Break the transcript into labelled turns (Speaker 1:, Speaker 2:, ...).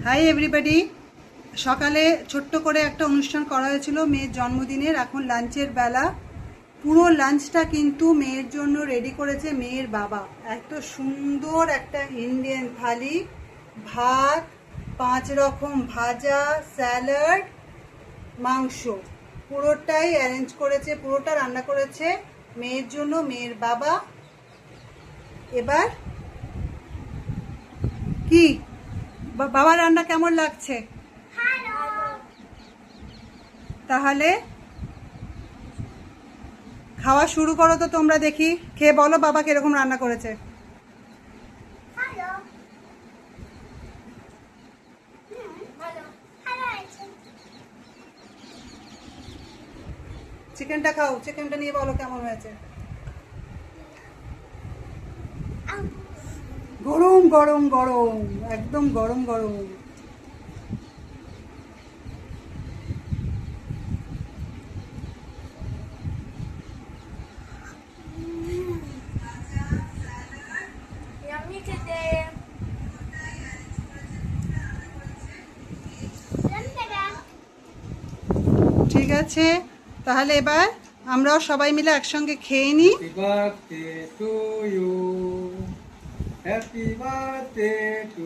Speaker 1: Hi everybody. সকালে ছোট্ট করে একটা অনুষ্ঠান করা হয়েছিল মেয়ের জন্মদিনের। এখন লাঞ্চের বেলা। পুরো লাঞ্চটা কিন্তু মেয়ের জন্য রেডি করেছে মেয়ের বাবা। এত সুন্দর একটা ইন্ডিয়ান থালি, ভাত, 5 রকম ভাজা, স্যালাড, মাংস, পুরোটাই অ্যারেঞ্জ করেছে, পুরোটা রান্না করেছে মেয়ের জন্য মেয়ের বাবা। এবার কি বাবার রান্না কেমন লাগছে? তাহলে খাওয়া শুরু করো তো তোমরা, দেখি খেয়ে বলো বাবা কিরকম রান্না করেছে। চিকেনটা খাও, চিকেনটা নিয়ে বলো কেমন হয়েছে। গরম গরম গরম, একদম গরম গরম। ঠিক আছে, তাহলে এবার আমরাও সবাই মিলে একসঙ্গে খেয়ে নিই।
Speaker 2: Happy birthday to you. Happy birthday to